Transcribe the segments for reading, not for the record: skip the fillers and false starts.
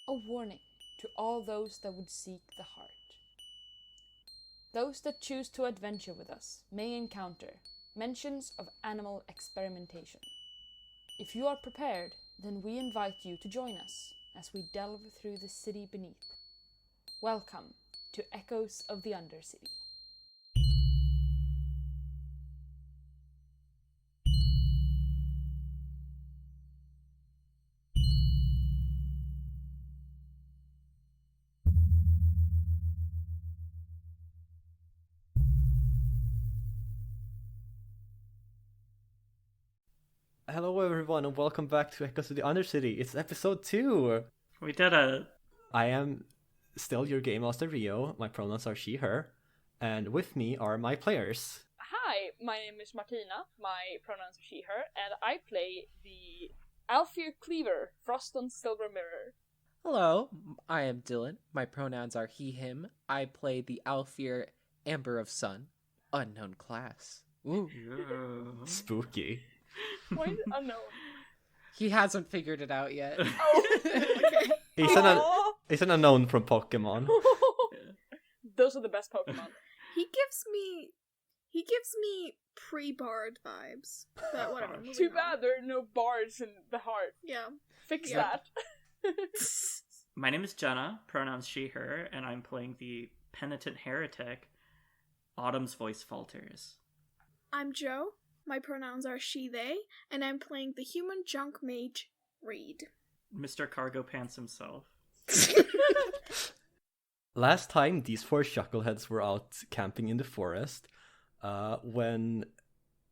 A warning to all those that would seek the heart. Those that choose to adventure with us may encounter mentions of animal experimentation. If you are prepared, then we invite you to join us as we delve through the city beneath. Welcome to Echoes of the Undercity. Hello everyone and welcome back to Echoes of the Undercity. It's episode 2. We did it. I am still your Game Master Rio. My pronouns are she, her. And with me are my players. Hi, my name is Martina. My pronouns are she, her, and I play the Alfir Cleaver, Frost on Silver Mirror. Hello, I am Dylan. My pronouns are he, him. I play the Alfir Amber of Sun, unknown class. Ooh. Spooky. Why is it unknown? He hasn't figured it out yet. Oh, okay. He's an unknown from Pokemon. Those are the best Pokemon. He gives me pre-bard vibes. But whatever. Too bad there are no bards in the heart. Yeah. Fix Yeah. that. My name is Jenna, pronouns she, her, and I'm playing the penitent heretic. Autumn's voice falters. I'm Joe. My pronouns are she, they, and I'm playing the human junk mage, Reed. Mr. Cargo Pants himself. Last time, these 4 chuckleheads were out camping in the forest when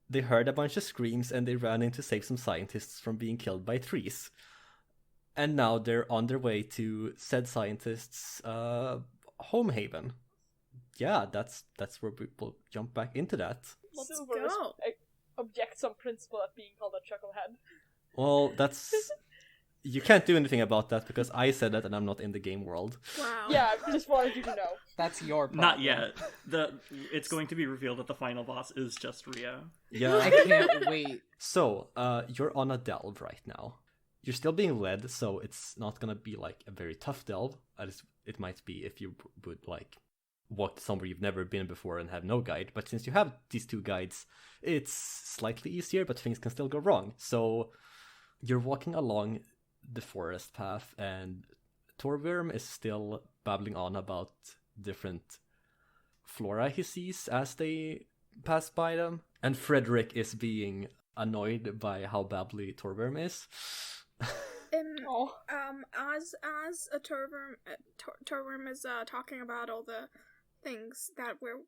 they heard a bunch of screams and they ran in to save some scientists from being killed by trees. And now they're on their way to said scientists' home haven. Yeah, that's where we will jump back into that. Let's Silver go. Objects on principle at being called a chucklehead. Well, you can't do anything about that because I said that and I'm not in the game world. Wow. Yeah, I just wanted you to know. That's your problem. Not yet. It's going to be revealed that the final boss is just Rio. Yeah. I can't wait. So, you're on a delve right now. You're still being led, so it's not gonna be like a very tough delve. It might be if you would like walk to somewhere you've never been before and have no guide. But since you have these 2 guides, it's slightly easier, but things can still go wrong. So you're walking along the forest path, and Torwyrm is still babbling on about different flora he sees as they pass by them. And Fredrick is being annoyed by how babbly Torwyrm is. As a Torwyrm is talking about all the things that we're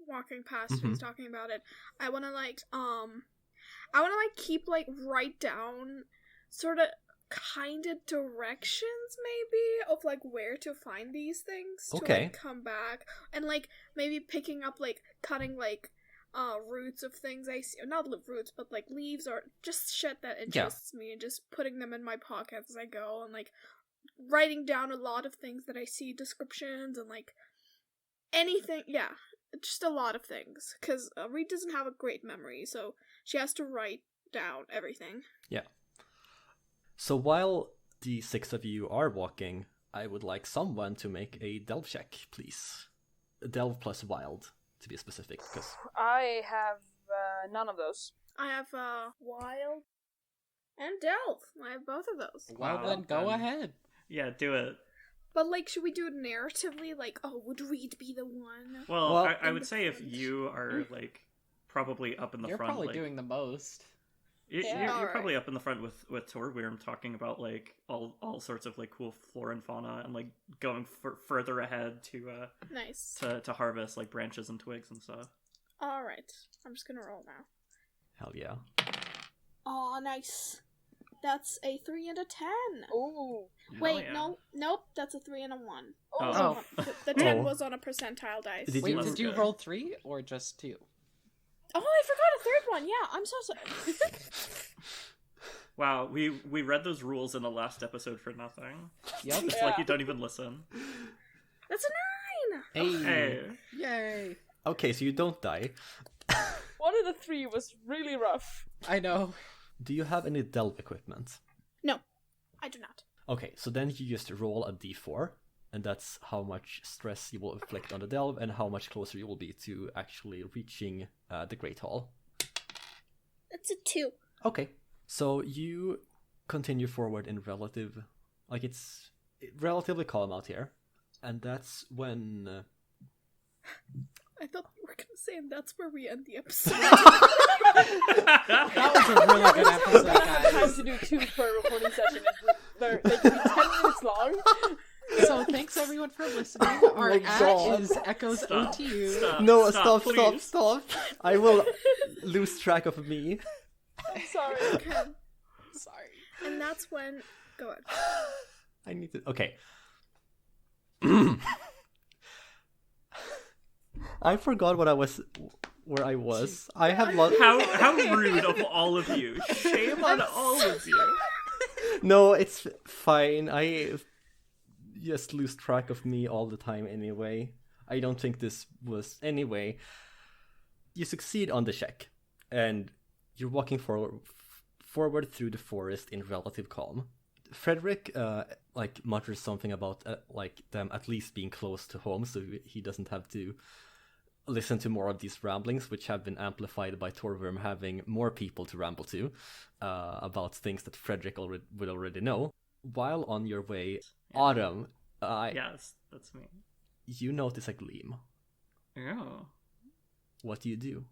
walking past, he's talking about it. I wanna keep write down sort of kind of directions maybe of where to find these things to come back, and maybe picking up cutting roots of things I see, not roots but leaves or just shit that interests me, and just putting them in my pocket as I go, and writing down a lot of things that I see, descriptions and anything, just a lot of things, because Reed doesn't have a great memory, so she has to write down everything. Yeah. So while the 6 of you are walking, I would like someone to make a delve check, please. Delve plus wild, to be specific, because I have none of those. I have wild and delve. I have both of those. Well, then go ahead. Yeah, do it. But should we do it narratively? Would Reed be the one? Well, I would say if you are probably up in the You're front, probably doing the most. You're probably up in the front with Torwyrm talking about all sorts of cool flora and fauna, and going further ahead to nice to harvest branches and twigs and stuff. All right, I'm just gonna roll now. hell yeah. Oh, nice. That's a 3 and a 10. Ooh. Wait, yeah. nope. That's a 3 and a 1. Oh. The 10 was on a percentile dice. Did Did you roll 3 or just 2? Oh, I forgot a 3rd one. Yeah, I'm so sorry. Wow, we read those rules in the last episode for nothing. Yep. It's like you don't even listen. That's a 9. Hey. Yay. Okay, so you don't die. One of the 3 was really rough. I know. Do you have any delve equipment? No, I do not. Okay, so then you just roll a d4, and that's how much stress you will inflict on the delve and how much closer you will be to actually reaching the Greathall. It's a 2. Okay, so you continue forward in it's relatively calm out here, and that's when... I thought you were gonna say, and that's where we end the episode. That was a really good episode, guys. Time to do 2 per recording session. They can be 10 minutes long. So thanks everyone for listening. Our God. is Echoes OTU. No, stop. I will lose track of me. I'm sorry. Okay. Sorry. And that's when... Go ahead. I need to... Okay. I forgot where I was. I have lost... How rude of all of you. Shame on all of you. No, it's fine. I just lose track of me all the time anyway. I don't think this was... Anyway, you succeed on the check, and you're walking forward through the forest in relative calm. Fredrick, mutters something about, them at least being close to home, so he doesn't have to listen to more of these ramblings, which have been amplified by Torwyrm having more people to ramble to about things that Fredrick would already know. While on your way, Autumn, yes, that's me. You notice a gleam. Oh. What do you do?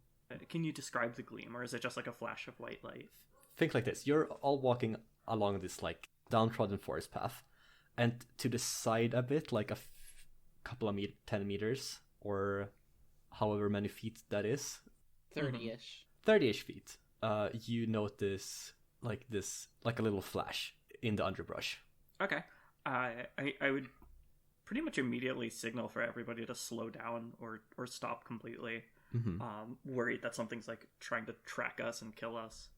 Can you describe the gleam, or is it just like a flash of white light? Think like this. You're all walking along this downtrodden forest path, and to the side a bit, like couple of 10 meters, or however many feet that is. 30-ish. 30-ish feet. You notice a little flash in the underbrush. Okay. I would pretty much immediately signal for everybody to slow down or stop completely. Mm-hmm. Worried that something's trying to track us and kill us.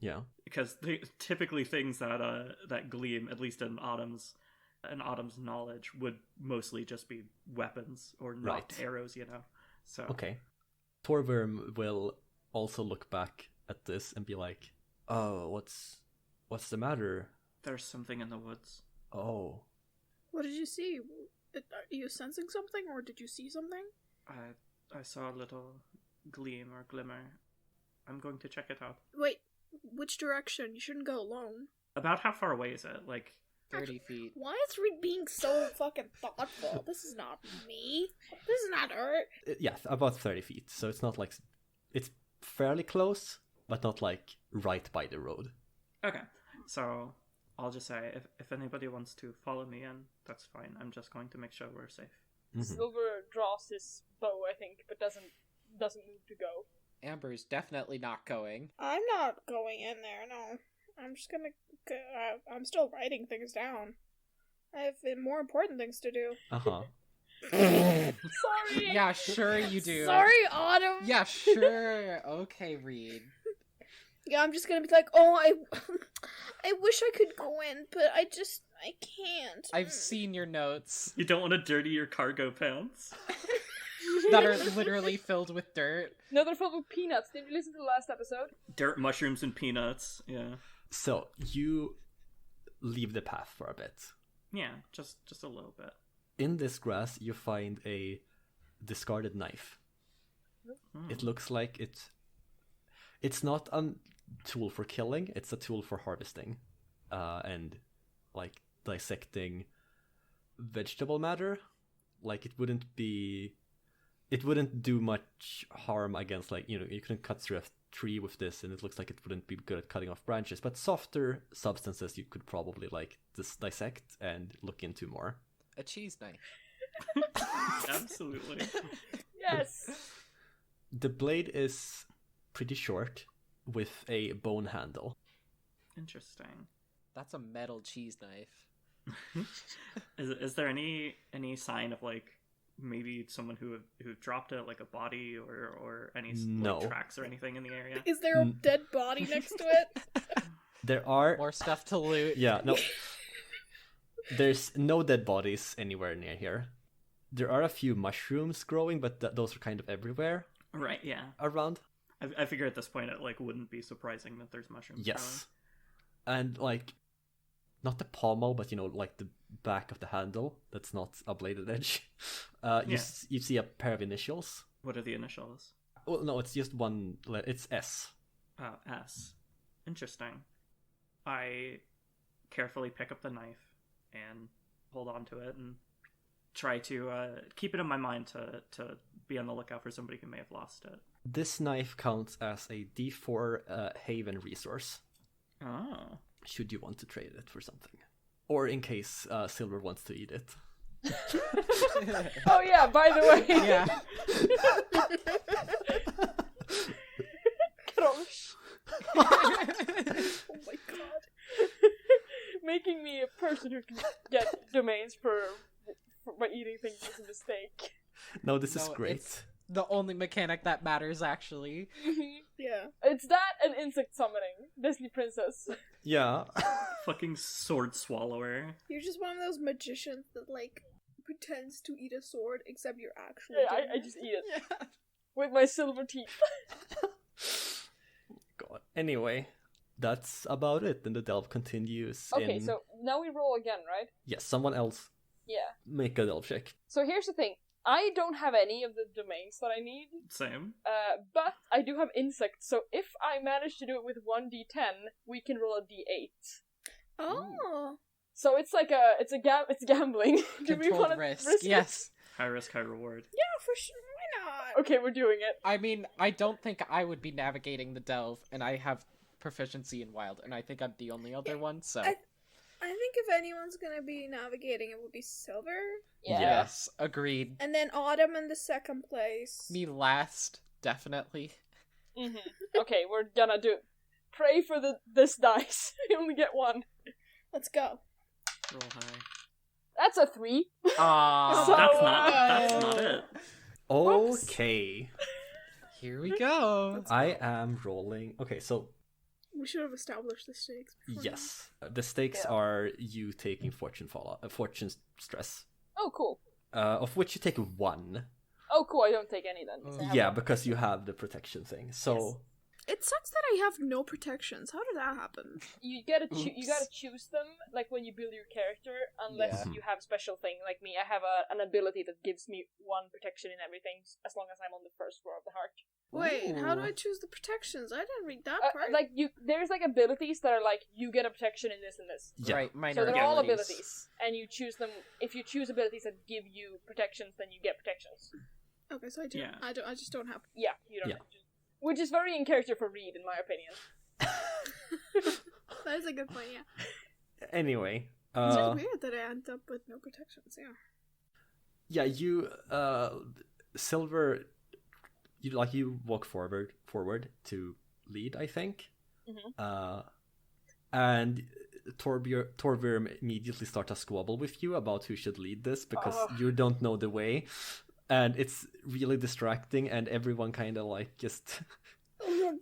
Yeah. Because typically things that gleam, at least in Autumn's knowledge, would mostly just be weapons or not arrows, So okay. Torwyrm will also look back at this and be like, "Oh, what's the matter?" There's something in the woods. Oh. What did you see? Are you sensing something, or did you see something? I saw a little gleam or glimmer. I'm going to check it out. Wait, which direction? You shouldn't go alone. About how far away is it? 30 feet. Why is Reed being so fucking thoughtful? This is not me. This is not her. Yeah, about 30 feet. So it's not it's fairly close, but not right by the road. Okay, so I'll just say if anybody wants to follow me in, that's fine. I'm just going to make sure we're safe. Mm-hmm. Silver draws his bow, I think, but doesn't move to go. Amber's definitely not going. I'm not going in there, no. I'm just gonna... I'm still writing things down. I have more important things to do. Uh-huh. Sorry! Yeah, sure you do. Sorry, Autumn! Yeah, sure. Okay, Reed. Yeah, I'm just gonna be like, oh, I wish I could go in, but I can't. I've seen your notes. You don't want to dirty your cargo pants? That are literally filled with dirt. No, they're filled with peanuts. Didn't you listen to the last episode? Dirt, mushrooms, and peanuts, yeah. So, you leave the path for a bit. Yeah, just a little bit. In this grass, you find a discarded knife. It looks like it's not a tool for killing, it's a tool for harvesting. And, dissecting vegetable matter. It wouldn't do much harm against, you couldn't cut through a tree with this, and it looks like it wouldn't be good at cutting off branches, but softer substances you could probably, dissect and look into more. A cheese knife. Absolutely. Yes! The blade is pretty short, with a bone handle. Interesting. That's a metal cheese knife. Is there any sign of maybe someone who dropped it, like a body or any tracks or anything in the area? Is there a dead body next to it? There are more stuff to loot. Yeah, no. There's no dead bodies anywhere near here. There are a few mushrooms growing, but those are kind of everywhere. Right, yeah. Around. I figure at this point it wouldn't be surprising that there's mushrooms growing. And not the pommel, but like the back of the handle that's not a bladed edge. You see a pair of initials. What are the initials? Well, no, it's just one. It's S. Oh, S. Interesting. I carefully pick up the knife and hold on to it and try to keep it in my mind to be on the lookout for somebody who may have lost it. This knife counts as a D4 Haven resource. Oh. Should you want to trade it for something. Or in case Silver wants to eat it. Oh yeah, by the way. Yeah. Gosh. Oh my god. Making me a person who can get domains by eating things is a mistake. No, this is great. It's the only mechanic that matters, actually. Yeah. It's that and insect summoning. Disney princess. Yeah. Fucking sword swallower. You're just one of those magicians that, like, pretends to eat a sword, except you're actually Yeah, I just eat it. Yeah. With my silver teeth. God. Anyway, that's about it. And the delve continues. Okay, so now we roll again, right? Yes, someone else. Yeah. Make a delve check. So here's the thing. I don't have any of the domains that I need. Same. But I do have insects, so if I manage to do it with 1d10, we can roll a d8. Oh. So it's like it's gambling. Do we want to risk it? Yes. High risk, high reward. Yeah, for sure. Why not? Okay, we're doing it. I mean, I don't think I would be navigating the delve, and I have proficiency in wild, and I think I'm the only other one, so... I think if anyone's gonna be navigating, it would be Silver. Yeah. Yes, agreed. And then Autumn in the second place. Me last, definitely. Mm-hmm. Okay, we're gonna do... Pray for this dice. You only get one. Let's go. Roll high. That's a 3. Ah, So, That's not it. Okay. here we go. I am rolling. Okay, so We should have established the stakes before. yes. The stakes are you taking fortune stress. Oh, cool. Of which you take 1. Oh, cool. I don't take any then. 'Cause I have Yeah, one. because you have the protection thing. So It sucks that I have no protections. How did that happen? You gotta choose them, like when you build your character, unless you have a special thing. Like me, I have an ability that gives me 1 protection in everything, as long as I'm on the first floor of the heart. Wait, how do Ooh. I choose the protections? I didn't read that part. Like there's like abilities that are like you get a protection in this and this. yeah. Right, So minor they're all abilities, and you choose them. If you choose abilities that give you protections, then you get protections. Okay, so I do. Yeah. I just don't have. Yeah, you don't. Yeah. Which is very in character for Reed, in my opinion. That is a good point. Yeah. Anyway, It's just weird that I end up with no protections. Yeah. yeah, you Silver, you walk forward to lead, I think. And Torwyrm immediately starts a squabble with you about who should lead this because you don't know the way, and it's really distracting, and everyone kind of like just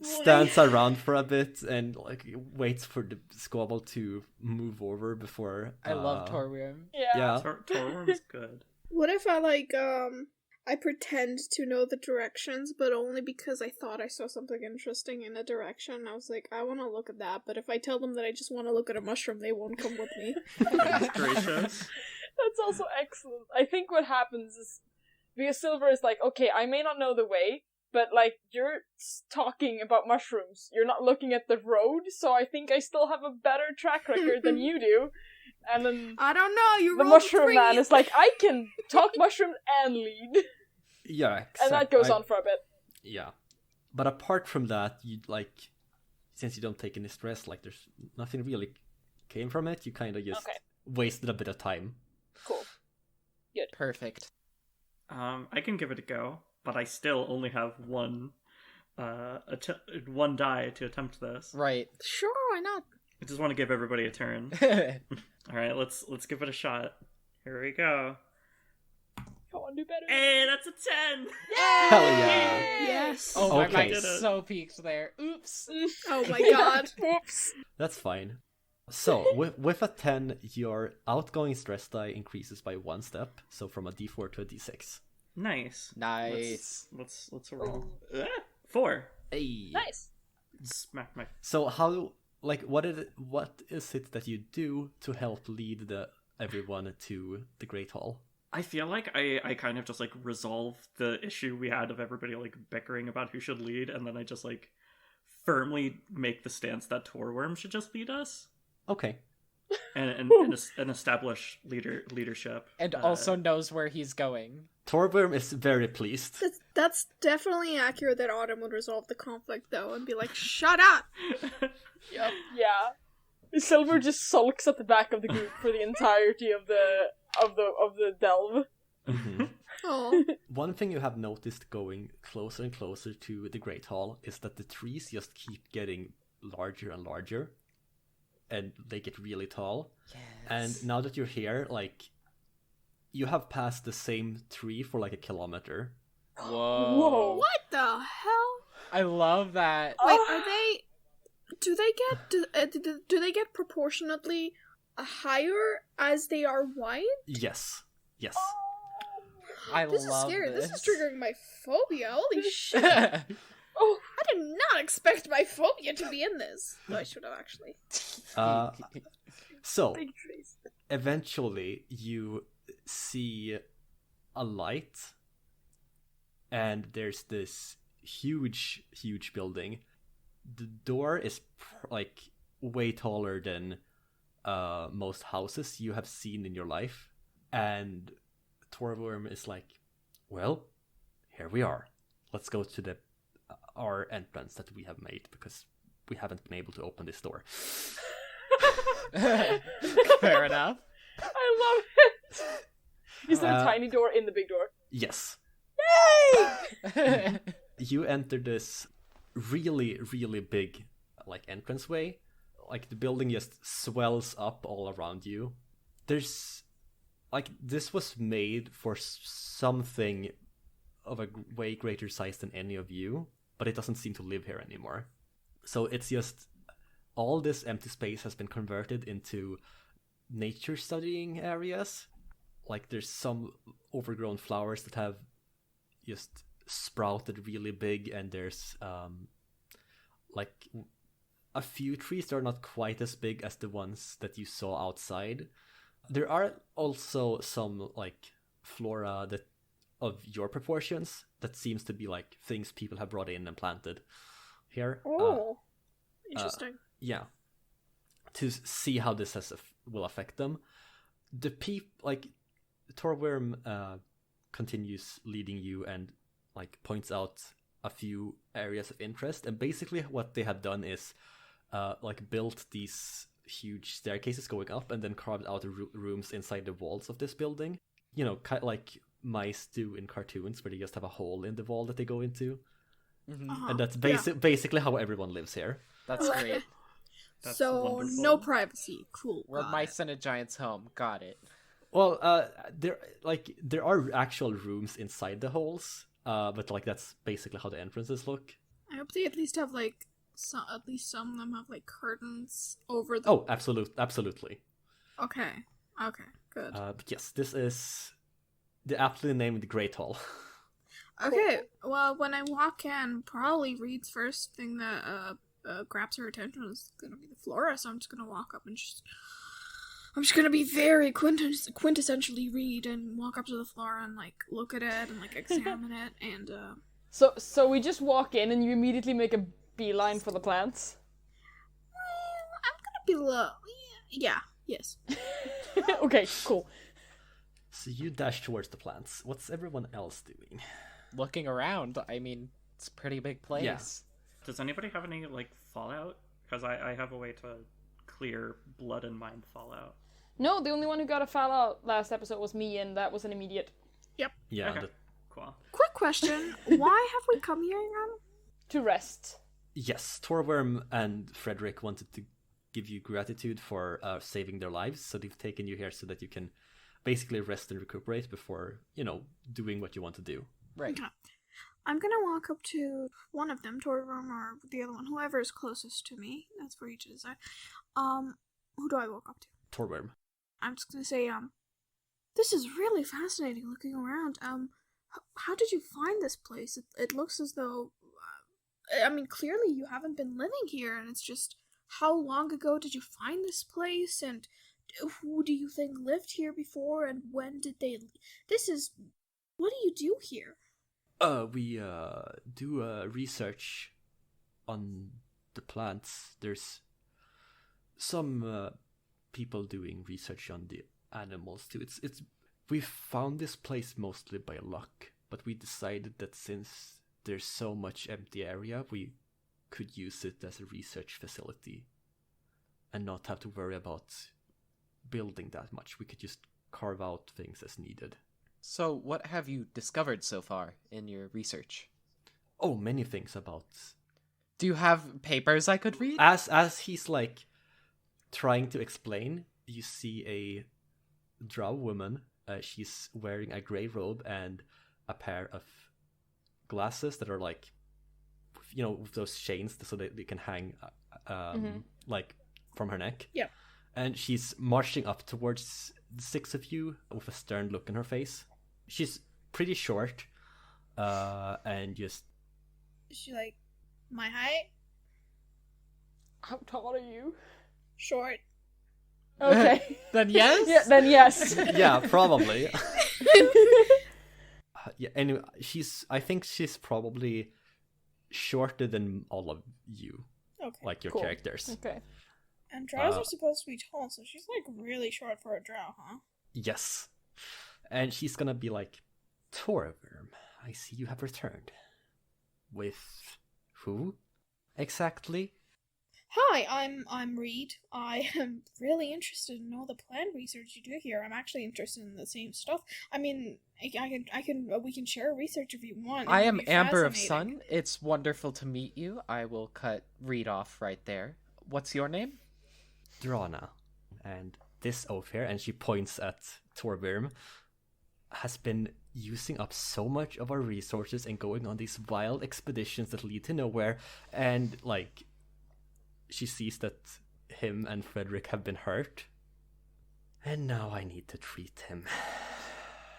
stands around for a bit and like waits for the squabble to move over before. I love Torwyrm. Yeah. Torwyrm's good. What if I I pretend to know the directions, but only because I thought I saw something interesting in a direction. I was like, I want to look at that, but if I tell them that I just want to look at a mushroom, they won't come with me. That's gracious. That's also excellent. I think what happens is, because Silver is like, okay, I may not know the way, but like, you're talking about mushrooms. You're not looking at the road, so I think I still have a better track record than you do. And then I don't know, you the rolled mushroom 3. man is like, I can talk mushrooms and lead. Yeah, And that goes on for a bit. Yeah, but apart from that, you like, since you don't take any stress, like there's nothing really came from it. You kind of just wasted a bit of time. Cool. Good. Perfect. I can give it a go, but I still only have one die to attempt this. Right. Sure, why not? I just want to give everybody a turn. All right, let's give it a shot. Here we go. Come on, do better. Hey, that's a 10. Hell yeah! Yes. Oh, my Okay. mind so peaked there. Oops. Oh my god. Whoops. That's fine. So with a 10, your outgoing stress die increases by 1 step, so from a D4 to a D6. Nice. Nice. Let's roll. 4. Hey. Nice. Smack my. So how like, what is it that you do to help lead everyone to the Greathall? I feel like I kind of just like resolve the issue we had of everybody like bickering about who should lead, and then I just like firmly make the stance that Torwyrm should just lead us. Okay. And establish leadership. And also knows where he's going. Torwyrm is very pleased. That's definitely accurate that Autumn would resolve the conflict, though, and be like, shut up! Yep. Yeah. Silver just sulks at the back of the group for the entirety of the delve. Mm-hmm. Oh. One thing you have noticed going closer and closer to the Greathall is that the trees just keep getting larger and larger. And they get really tall. Yes. And now that you're here, like, you have passed the same tree for like a kilometer. Whoa. What the hell? I love that. Wait, are they... Do they get proportionately higher as they are wide? Yes. I This is love scary. this. This is triggering my phobia. Holy shit. Oh, I did not expect my phobia to be in this. No, I should have actually. So, Big trees. eventually you see a light, and there's this huge building. The door is like way taller than most houses you have seen in your life, and Torwyrm is like, well, here we are. Let's go to our entrance that we have made, because we haven't been able to open this door. Fair enough. I love it! Is there a tiny door in the big door? Yes. Yay! You enter this really big like entranceway. Like, the building just swells up all around you. There's like, this was made for something of a way greater size than any of you, but it doesn't seem to live here anymore. So it's just all this empty space has been converted into nature studying areas. Like, there's some overgrown flowers that have just sprouted really big, and there's like a few trees that are not quite as big as the ones that you saw outside. There are also some like flora that of your proportions that seems to be like things people have brought in and planted here. Oh, interesting. Yeah, to see how this will affect them. The like Torwyrm continues leading you and like points out a few areas of interest, and basically what they have done is like built these huge staircases going up, and then carved out rooms inside the walls of this building. You know, kind of like mice do in cartoons, where they just have a hole in the wall that they go into. Mm-hmm. Uh-huh. And that's basically how everyone lives here. That's great. That's so wonderful. no privacy. Cool. We're got mice in a giant's home. Got it. Well, there are actual rooms inside the holes, but like that's basically how the entrances look. I hope they at least have like at least some of them have like curtains over the. Oh, absolutely. Okay, good. But yes, this is the aptly named Greathall. Okay, well, when I walk in, probably Reed's first thing that grabs her attention is gonna be the flora, so I'm just gonna walk up and I'm just gonna be very quintessentially Reed and walk up to the flora and like look at it and like examine it and So we just walk in and you immediately make a beeline for the plants? I'm gonna be yes. Okay, cool. So you dash towards the plants. What's everyone else doing? Looking around, I mean, it's a pretty big place. Yeah. Does anybody have any like fallout? Because I have a way to clear blood and mind fallout. No, the only one who got a fallout last episode was me, and that was an immediate. Yeah. Okay. Cool. Quick question: why have we come here again? To rest. Yes, Torwyrm and Fredrick wanted to give you gratitude for saving their lives, so they've taken you here so that you can basically rest and recuperate before, doing what you want to do. Right. Okay. I'm gonna walk up to one of them, Torwyrm, or the other one, whoever is closest to me. That's for you to decide. Who do I walk up to? Torwyrm. I'm just gonna say, this is really fascinating looking around. How did you find this place? It looks as though, I mean, clearly you haven't been living here, and it's just how long ago did you find this place, and who do you think lived here before, and when did they... What do you do here? We do research on the plants. There's some people doing research on the animals too. We found this place mostly by luck, but we decided that since there's so much empty area, we could use it as a research facility and not have to worry about building that much. We could just carve out things as needed. So what have you discovered so far in your research? Oh, many things about... Do you have papers I could read? As he's like trying to explain, you see a drow woman. She's wearing a grey robe and a pair of glasses that are like, you know, with those chains so that they can hang like from her neck. Yeah. And she's marching up towards the six of you with a stern look in her face. She's pretty short, and just... Is she like my height? How tall are you? Short. Okay. Then yes? Yeah, then yes. Yeah, probably. Yeah, anyway, I think she's probably shorter than all of you. Okay. Like your Cool. characters. Okay. And drows are supposed to be tall, so she's like really short for a drow, huh? Yes. And she's gonna be like, Torwyrm, I see you have returned. With who? Exactly? Hi, I'm Reed. I am really interested in all the plant research you do here. I'm actually interested in the same stuff. I mean, we can share research if you want. I It am would be Amber of fascinating. Sun. It's wonderful to meet you. I will cut Reed off right there. What's your name? Drana. And this oaf here, and she points at Torwyrm, has been using up so much of our resources and going on these wild expeditions that lead to nowhere, and like she sees that him and Fredrick have been hurt, and now I need to treat him.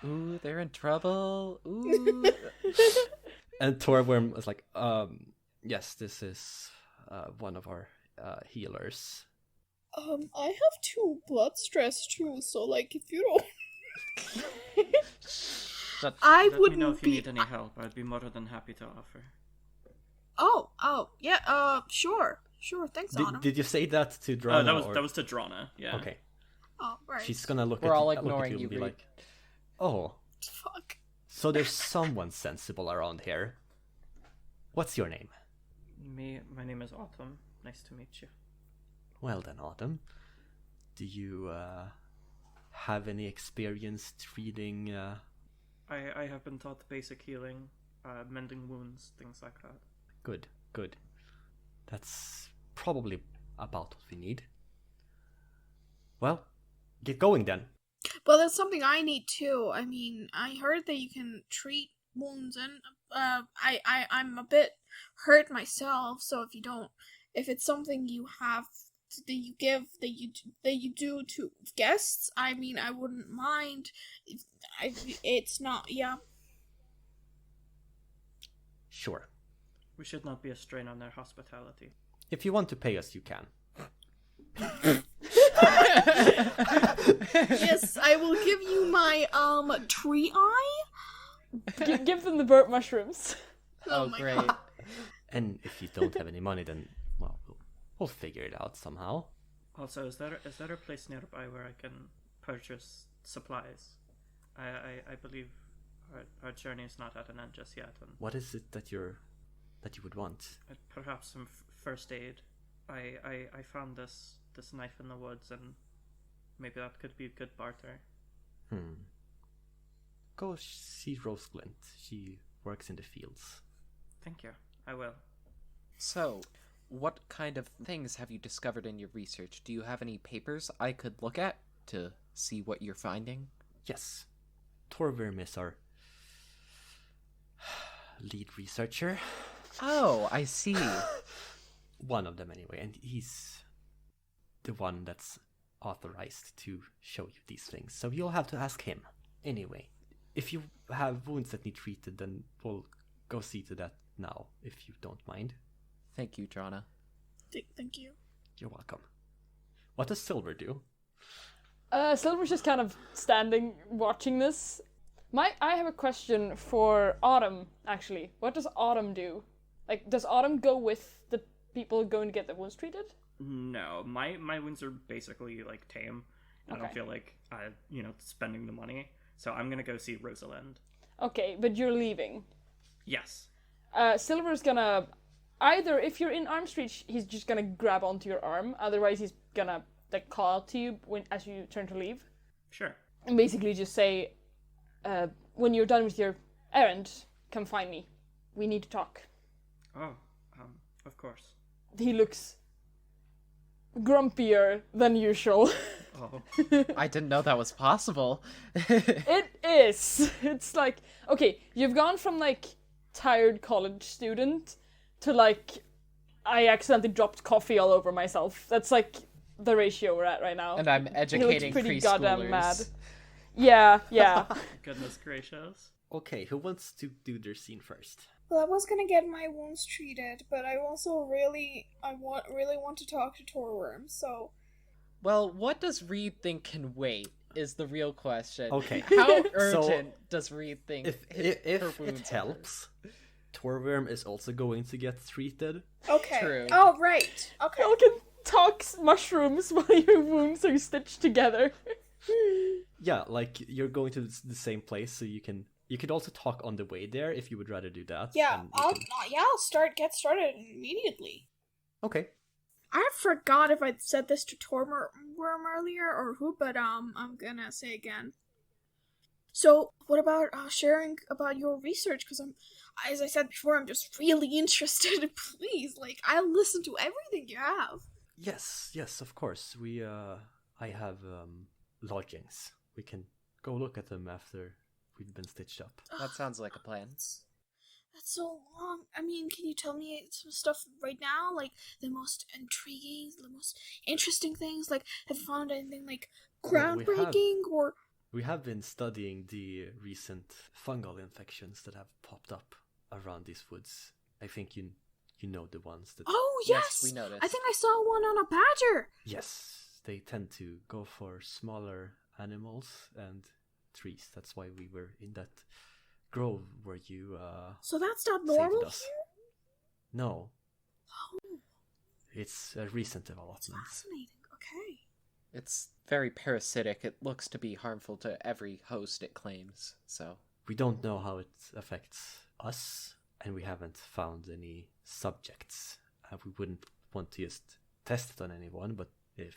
Ooh, they're in trouble. Ooh. And Torwyrm is like, yes, this is one of our healers. I have 2 blood stress too, so like if you don't I Let wouldn't me know if you be need any help. I'd be more than happy to offer. Oh, yeah, sure, thanks, Autumn. Did you say that to Drana? That was to Drana, yeah. Okay. Oh, right. She's gonna look We're at all look at ignoring you you, and be Reed. like, oh, Fuck. so there's someone sensible around here. What's your name? My name is Autumn. Nice to meet you. Well then, Autumn. Do you have any experience treating... I have been taught basic healing, mending wounds, things like that. Good. That's probably about what we need. Well, get going then. Well, that's something I need too. I mean, I heard that you can treat wounds, and I'm a bit hurt myself. So if it's something you have that you give that you do to guests, I mean, I wouldn't mind. It's not, yeah. Sure. We should not be a strain on their hospitality. If you want to pay us, you can. Yes, I will give you my tree eye. Give them the burnt mushrooms. Oh, my great. God. And if you don't have any money, then, well, we'll figure it out somehow. Also, is there a place nearby where I can purchase supplies? I believe our journey is not at an end just yet, and What is it that you would want? perhaps some first aid. I found this knife in the woods, and maybe that could be a good barter. Go see Rose Glint. She works in the fields. Thank you. I will. So, what kind of things have you discovered in your research? Do you have any papers I could look at to see what you're finding? Yes. Torwyrm is our lead researcher. Oh, I see. One of them, anyway. And he's the one that's authorized to show you these things. So you'll have to ask him. Anyway, if you have wounds that need treated, then we'll go see to that now, if you don't mind. Thank you, Drana. Thank you. You're welcome. What does Silver do? Silver's just kind of standing, watching this. I have a question for Autumn, actually. What does Autumn do? Like, does Autumn go with the people going to get their wounds treated? No, my wounds are basically, like, tame. I don't feel like, spending the money. So I'm gonna go see Rosalind. Okay, but you're leaving. Yes. Silver's gonna... Either, if you're in arm's reach, he's just gonna grab onto your arm. Otherwise, he's gonna, like, call out to you as you turn to leave. Sure. And basically just say, when you're done with your errand, come find me. We need to talk. Oh, of course. He looks grumpier than usual. Oh. I didn't know that was possible. It is. It's like, okay, you've gone from, like, tired college student to, like, I accidentally dropped coffee all over myself. That's, like, the ratio we're at right now. And I'm educating he looks pretty preschoolers. goddamn mad. Yeah. Goodness gracious. Okay, who wants to do their scene first? Well, I was gonna get my wounds treated, but I also really want to talk to Torwyrm, so... Well, what does Reed think can wait is the real question. Okay. How urgent does Reed think If her wounds it helps, Torwyrm is also going to get treated. Okay. True. Oh, right. Okay. Y'all can talk mushrooms while your wounds are stitched together. Yeah, like, you're going to the same place, so you could also talk on the way there if you would rather do that. Yeah, and I'll get started immediately. Okay. I forgot if I said this to Torwyrm earlier or who, but I'm gonna say again. So, what about sharing about your research? Because as I said before, I'm just really interested. Please, like, I'll listen to everything you have. Yes, of course. I have lodgings. We can go look at them after we've been stitched up. That sounds like a plan. That's so long. I mean, can you tell me some stuff right now? Like, the most intriguing, the most interesting things? Like, have you found anything, like, groundbreaking, or... We have been studying the recent fungal infections that have popped up around these woods. I think you know the ones that... Oh, yes! We noticed. I think I saw one on a badger! Yes, they tend to go for smaller animals and trees. That's why we were in that grove where you So that's not normal saved us. here? No. Oh, It's a recent that's development. fascinating. Okay. It's very parasitic. It looks to be harmful to every host it claims, so... We don't know how it affects us, and we haven't found any subjects. We wouldn't want to just test it on anyone, but if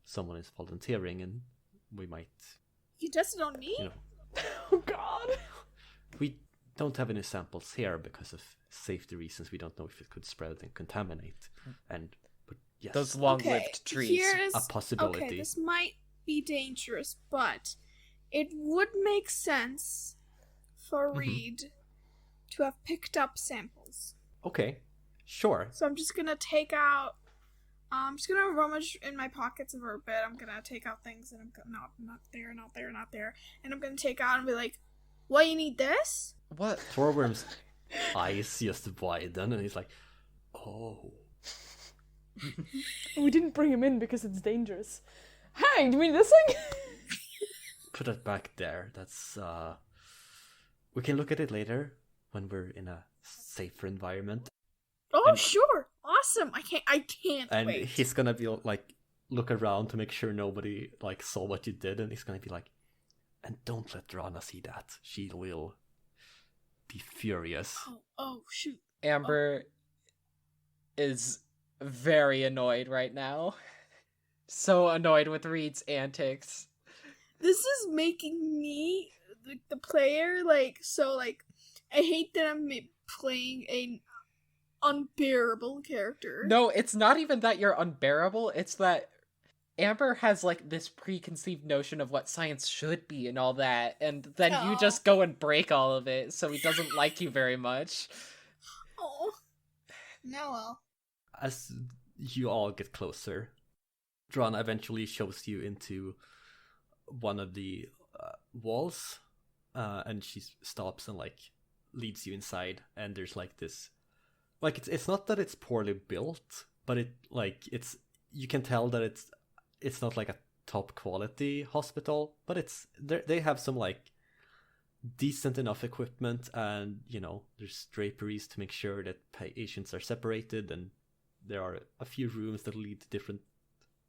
someone is volunteering, and we might... You tested on me? You know, Oh god. we don't have any samples here because of safety reasons. We don't know if it could spread and contaminate. But yes, Those long-lived trees. a possibility. Okay, this might be dangerous, but it would make sense for Reed to have picked up samples. Okay, sure. So I'm just gonna take out... I'm just gonna rummage in my pockets for a bit. I'm gonna take out things, and I'm not there. And I'm gonna take out and be like, "What, you need this?" What? Torwyrm's eyes just widen, and he's like, "Oh." We didn't bring him in because it's dangerous. Hey, do you mean this thing? Put it back there. That's we can look at it later when we're in a safer environment. Oh, And- sure, awesome! I can't And wait. he's gonna be like, look around to make sure nobody like saw what you did, and he's gonna be like, and don't let Rana see that. She will be furious. Oh, shoot! Amber is very annoyed right now. So annoyed with Reed's antics. This is making me the player I hate that I'm playing an unbearable character. No, it's not even that you're unbearable, it's that Amber has like this preconceived notion of what science should be and all that, and then you Aw. just go and break all of it, so he doesn't like you very much. Oh, no, well. As you all get closer, Drana eventually shows you into one of the walls, and she stops and like leads you inside. And there's like this, like it's not that it's poorly built, but it's you can tell that it's not like a top quality hospital, but they have some like decent enough equipment, and there's draperies to make sure that patients are separated, and there are a few rooms that lead to different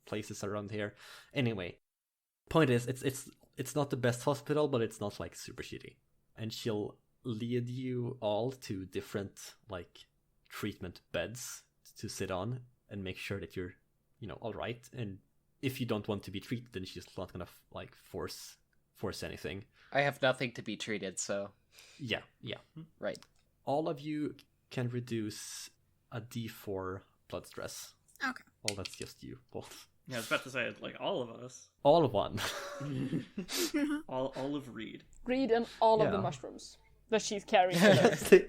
places around here. Anyway, point is, it's not the best hospital, but it's not like super shitty. And she'll lead you all to different like treatment beds to sit on and make sure that you're all right. And if you don't want to be treated, then she's not gonna like force anything. I have nothing to be treated, so yeah. Right. All of you can reduce a D4 blood stress. Okay. Well, that's just you both. Yeah, I was about to say, like, all of us. All of one. all of Reed. Reed and all of the Yeah. mushrooms that she's carrying with her.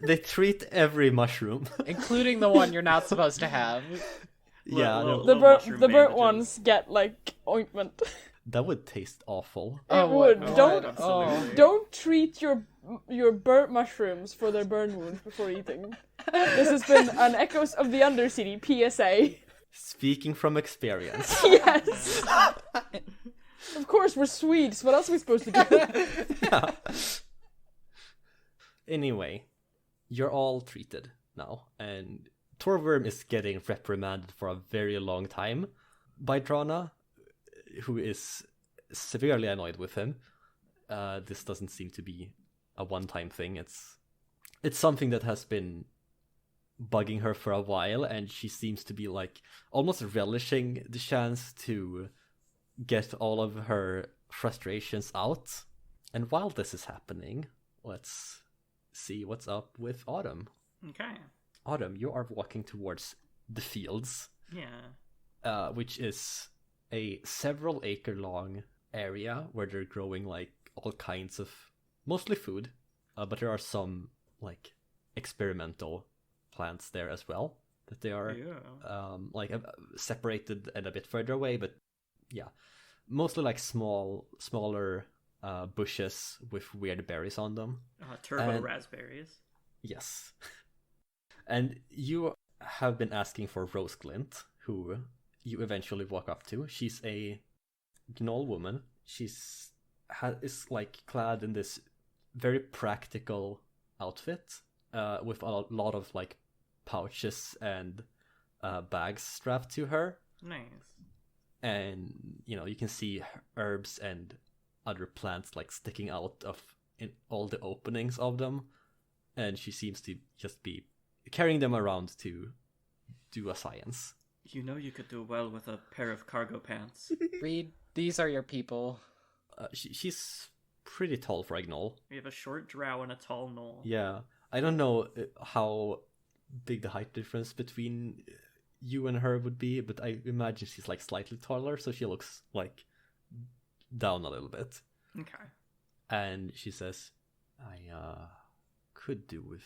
they treat every mushroom. Including the one you're not supposed to have. Yeah, Little The mushroom burnt bandages. ones get like ointment. that would taste awful. It would. Oh, Don't absolutely. don't treat your burnt mushrooms for their burn wounds before eating. This has been an Echoes of the Undercity PSA. Speaking from experience. Yes. Of course, we're Swedes. What else are we supposed to do? Yeah. Anyway, you're all treated now, and Torwyrm is getting reprimanded for a very long time by Drana, who is severely annoyed with him. This doesn't seem to be a one-time thing. It's something that has been bugging her for a while, and she seems to be like almost relishing the chance to get all of her frustrations out. And while this is happening, let's see what's up with Autumn. Okay. Autumn, you are walking towards the fields, Yeah. which is a several acre long area where they're growing like all kinds of mostly food, but there are some like experimental plants there as well that they are separated and a bit further away, but yeah, mostly like smaller bushes with weird berries on them. Turbo raspberries. Yes. And you have been asking for Rose Glint, who you eventually walk up to. She's a gnoll woman. Is like clad in this very practical outfit with a lot of like pouches and bags strapped to her. Nice. And you can see herbs and other plants like sticking out of in all the openings of them, and she seems to just be carrying them around to do a science. You could do well with a pair of cargo pants. Reed, these are your people. She's pretty tall for a gnoll. We have a short drow and a tall gnoll. Yeah, I don't know how big the height difference between you and her would be, but I imagine she's like slightly taller, so she looks like down a little bit. Okay. And she says, I could do with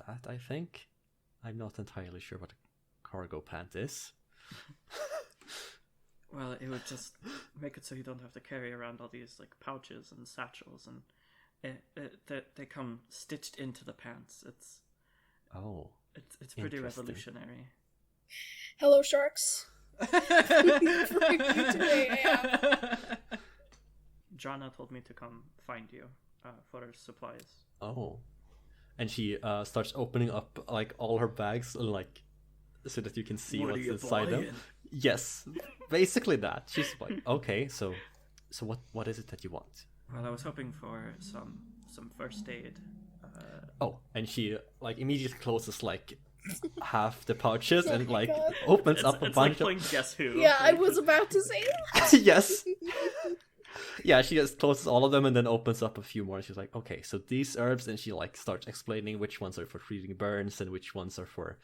that, I think. I'm not entirely sure what a cargo pant is. Well, it would just make it so you don't have to carry around all these like pouches and satchels, and they come stitched into the pants. It's pretty revolutionary. Hello, sharks. For you today, yeah. Jana told me to come find you for her supplies. Oh. And she starts opening up like all her bags, like so that you can see What are what's you inside them. buying? Yes, basically that. She's like, okay, so what is it that you want? Well, I was hoping for some first aid. Oh, and she like immediately closes like half the pouches and my like God. opens up a It's bunch like playing Guess Who. Yeah, I was about to say that. Yes. Yeah, she just closes all of them and then opens up a few more. And she's like, okay, so these herbs, and she like starts explaining which ones are for treating burns and which ones are for,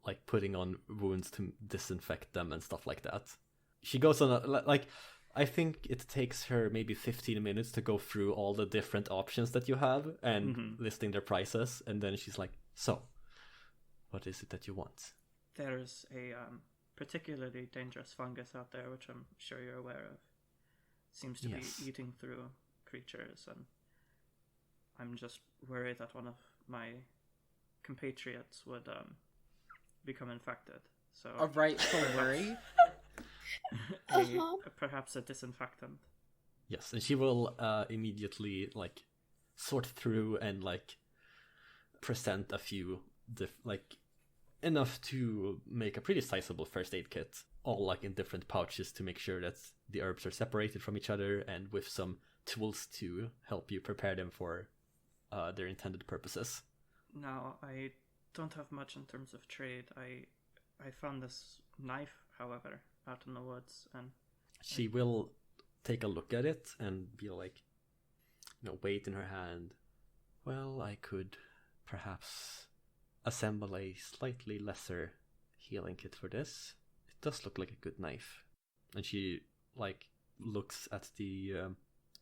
like putting on wounds to disinfect them and stuff like that. She goes on like, I think it takes her maybe 15 minutes to go through all the different options that you have and listing their prices, and then she's like, so, what is it that you want? There's a particularly dangerous fungus out there, which I'm sure you're aware of. Seems to Yes. be eating through creatures, and I'm just worried that one of my compatriots would become infected. So A rightful worry. perhaps a disinfectant. Yes, and she will immediately like sort through and like present a few like enough to make a pretty sizable first aid kit, all like in different pouches to make sure that the herbs are separated from each other, and with some tools to help you prepare them for their intended purposes. Now, I don't have much in terms of trade. I found this knife, however, out in the woods, and she will take a look at it and be like, weight in her hand. Well, I could perhaps assemble a slightly lesser healing kit for this. It does look like a good knife. And she like looks at the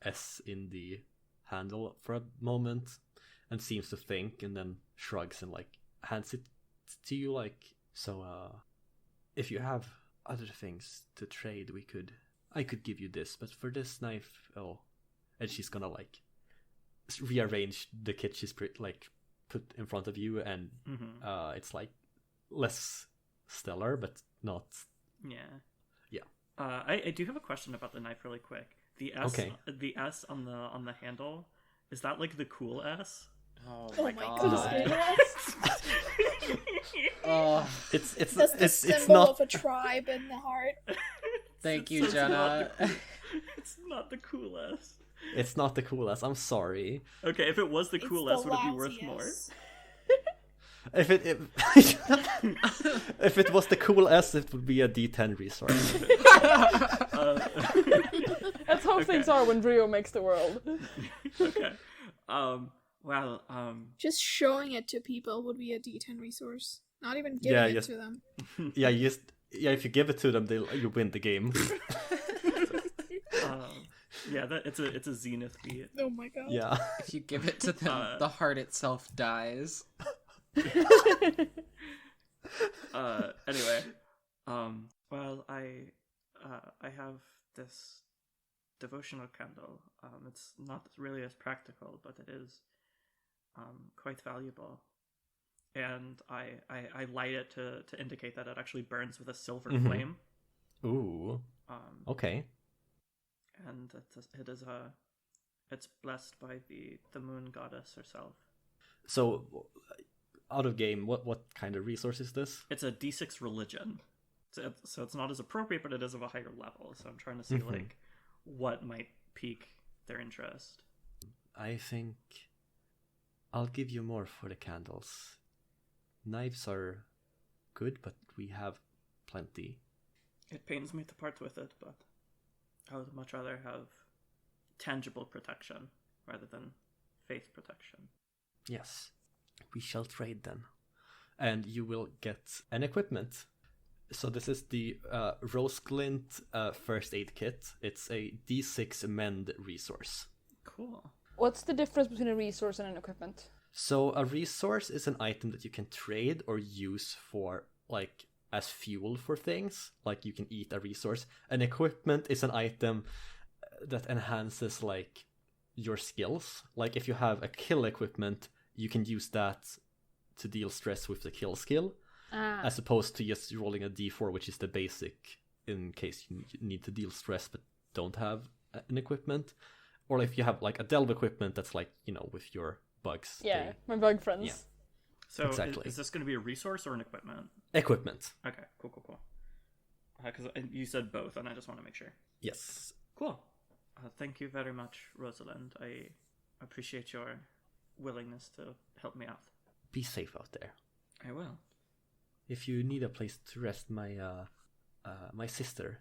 S in the handle for a moment and seems to think, and then shrugs and like hands it to you like, so if you have other things to trade, I could give you this, but for this knife, and she's gonna like rearrange the kit she's like put in front of you, and it's like less stellar, but not. Yeah. I do have a question about the knife, really quick. The S, okay. The S on the handle, is that like the cool S? Oh my god. That's the it's symbol not of a tribe in the heart. Thank you, Jenna. It's not the cool S. It's not the cool S. I'm sorry. Okay, if it was the cool S, would it be worth more? If it was the cool S, it would be a D10 resource. That's how things are when Rio makes the world. Okay. Just showing it to people would be a D10 resource. Not even giving it to them. If you give it to them, you win the game. It's a zenith beat. Oh my god. Yeah. If you give it to them, the heart itself dies. Anyway, I have this devotional candle. It's not really as practical, but it is quite valuable. And I light it to indicate that it actually burns with a silver flame. Ooh. Okay. And it's blessed by the moon goddess herself. So, out of game, what kind of resource is this? It's a D6 religion. So it's not as appropriate, but it is of a higher level. So I'm trying to see like what might pique their interest. I think I'll give you more for the candles. Knives are good, but we have plenty. It pains me to part with it, but I would much rather have tangible protection rather than faith protection. Yes, we shall trade then. And you will get an equipment. So this is the Rose Glint first aid kit. It's a D6 mend resource. Cool. What's the difference between a resource and an equipment? So a resource is an item that you can trade or use for like as fuel for things. Like you can eat a resource. An equipment is an item that enhances like your skills. Like if you have a kill equipment, you can use that to deal stress with the kill skill, as opposed to just rolling a d4, which is the basic in case you need to deal stress but don't have an equipment. Or if you have like a delve equipment, that's like, with your bugs. Yeah, my bug friends. Yeah. So exactly. Is this going to be a resource or an equipment? Equipment. Okay, cool. Because you said both, and I just want to make sure. Yes. Cool. Thank you very much, Rosalind. I appreciate your willingness to help me out. Be safe out there. I will. If you need a place to rest, my sister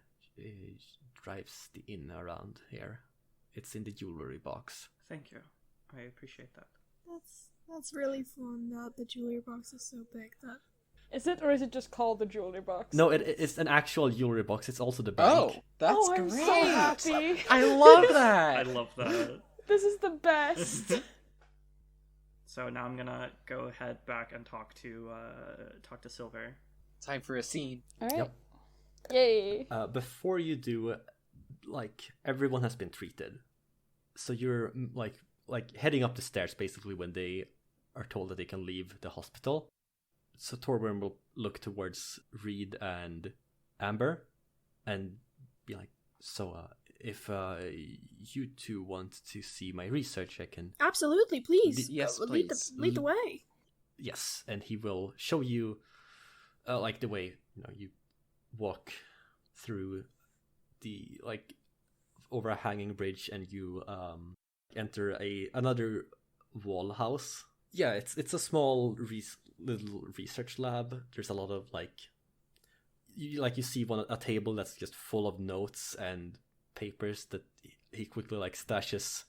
drives the inn around here. It's in the jewelry box. Thank you. I appreciate that. That's really fun that the jewelry box is so big that... Is it, or is it just called the jewelry box? No, it's an actual jewelry box. It's also the bank. Oh, that's I'm great. so happy. I love that. I love that. This is the best. So now I'm gonna go head back and talk to Silver. Time for a scene. All right. Yep. Yay. Before you do, like everyone has been treated, so you're like heading up the stairs basically when they are told that they can leave the hospital. So Torwyrm will look towards Reed and Amber and be like, so if you two want to see my research, I can... Absolutely, please. Yes, lead please. Lead the way. Yes, and he will show you, like the way, you walk through the, like, over a hanging bridge and you enter another wall house. Yeah, it's a small little research lab. There's a lot of you see a table that's just full of notes and papers that he quickly stashes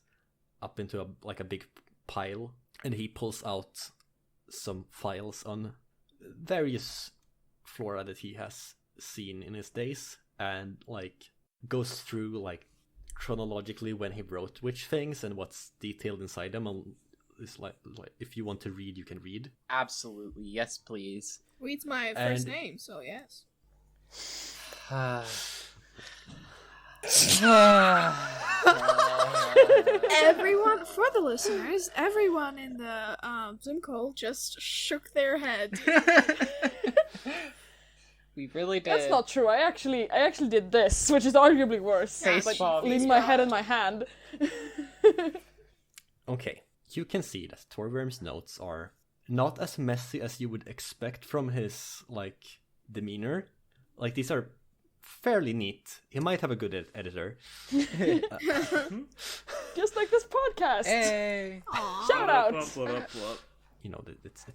up into a big pile, and he pulls out some files on various flora that he has seen in his days, and goes through chronologically when he wrote which things and what's detailed inside them. And it's like if you want to read, you can read. Absolutely, yes, please. Reed's my first name, so yes. Everyone, for the listeners, everyone in the Zoom call just shook their head. We really did. That's not true. I actually did this, which is arguably worse. Leaving my head in my hand. Okay, you can see that Torwyrm's notes are not as messy as you would expect from his demeanor. These are fairly neat. He might have a good editor. Just like this podcast. Hey. Shout out. It's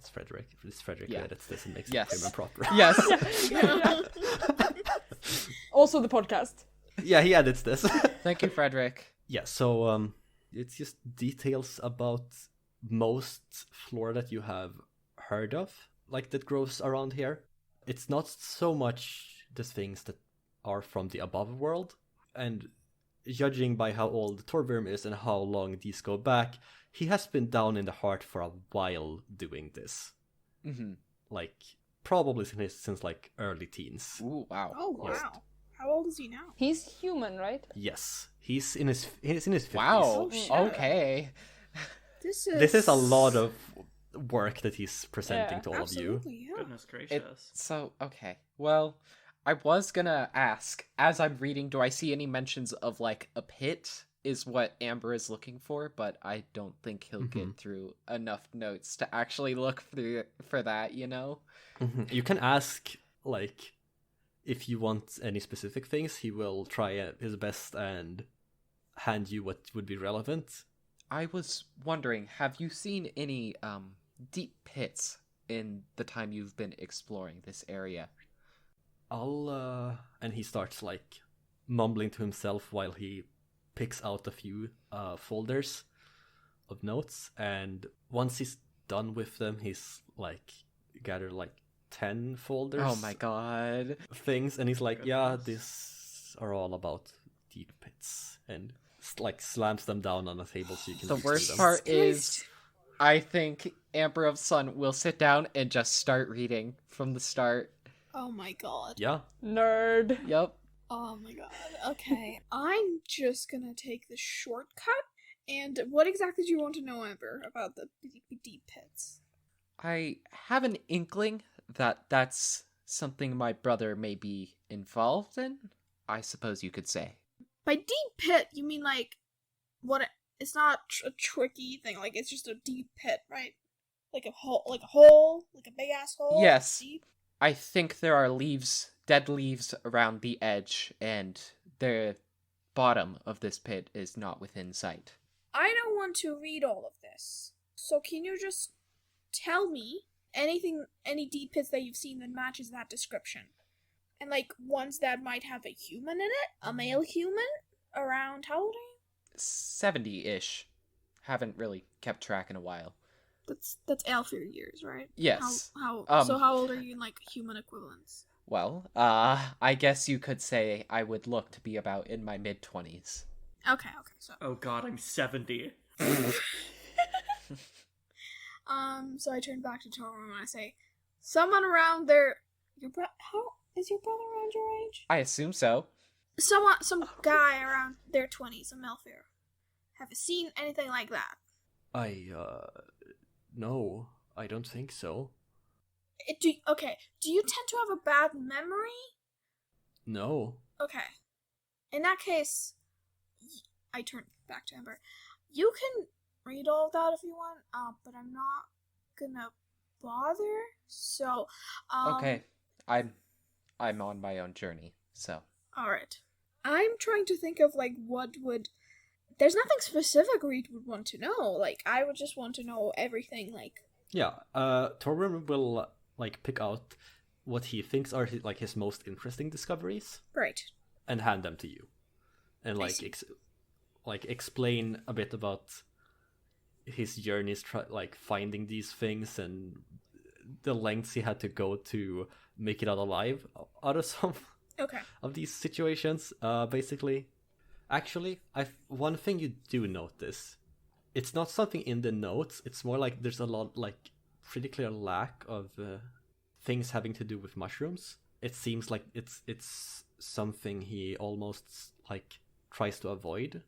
Fredrick. It's Fredrick Yeah. who edits this and makes Yes. it prim and proper. Yes. Yeah. Also the podcast. Yeah, he edits this. Thank you, Frederick. Yeah, so it's just details about most flora that you have heard of, that grows around here. It's not so much the things that are from the above world, and judging by how old Torwyrm is and how long these go back, he has been down in the heart for a while doing this. Mm-hmm. Probably since early teens. Ooh, wow. Oh, wow. Yes. How old is he now? He's human, right? Yes, he's in his 50s. Wow. Oh, shit. Okay. This is a lot of work that he's presenting Yeah, to all of you. Absolutely, yeah. Goodness gracious. Okay. Well, I was gonna ask, as I'm reading, do I see any mentions of a pit is what Amber is looking for, but I don't think he'll get through enough notes to actually look through for that, You can ask, if you want any specific things. He will try his best and hand you what would be relevant. I was wondering, have you seen any deep pits in the time you've been exploring this area? And he starts mumbling to himself while he picks out a few folders of notes, and once he's done with them, he's gathered 10 folders. Oh my god. Things, and he's yeah, these are all about deep pits, and slams them down on a table so you can The read worst through them. part is, I think Amber of Sun will sit down and just start reading from the start. Oh my god. Yeah. Nerd. Yep. Oh my god. Okay. I'm just gonna take the shortcut. And what exactly do you want to know, Amber, about the deep pits? I have an inkling that that's something my brother may be involved in, I suppose you could say. By deep pit, you mean what? It's not a tricky thing. It's just a deep pit, right? Like a hole, like a big ass hole. Yes. Deep. I think there are dead leaves around the edge, and the bottom of this pit is not within sight. I don't want to read all of this. So can you just tell me any deep pits that you've seen that matches that description? And ones that might have a human in it? A male human? Around how old are you? 70-ish. Haven't really kept track in a while. That's Alfir years, right? Yes. So how old are you in human equivalents? Well, I guess you could say I would look to be about in my mid-20s. Okay, so Oh god, I'm 70. so I turn back to Torwyrm and I say, someone around there. How is your brother around your age? I assume so. Some guy around their 20s, a Melfair. Have you seen anything like that? No, I don't think so. Do you tend to have a bad memory? No. Okay. In that case, I turn back to Amber. You can read all of that if you want, but I'm not gonna bother. So, Okay, I'm on my own journey. So. All right. I'm trying to think of like what would. There's nothing specific Reed would want to know. Like I would just want to know everything. Like. Yeah. Torwyrm will like pick out what he thinks are his most interesting discoveries. Right. And hand them to you, and like explain a bit about his journeys, finding these things and the lengths he had to go to make it out alive out of some of these situations. Basically, actually, one thing you do notice, it's not something in the notes. It's more like there's a lot pretty clear lack of things having to do with mushrooms. It seems like it's something he almost tries to avoid.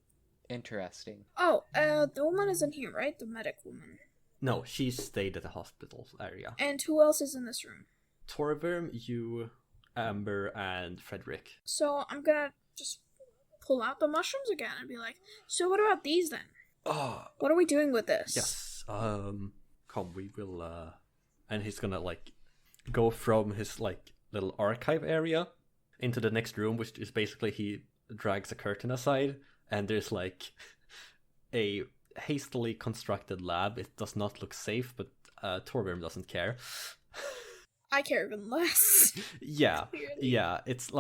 Interesting. Oh, the woman isn't here, right? The medic woman. No, she stayed at the hospital area. And who else is in this room? Torwyrm, you, Amber, and Fredrick. So I'm gonna just pull out the mushrooms again and be like, so what about these then? What are we doing with this? Yes, come, we will, and he's gonna go from his little archive area into the next room, which is basically he drags a curtain aside and there's a hastily constructed lab. It does not look safe, but Torwyrm doesn't care. I care even less. Yeah, yeah. It's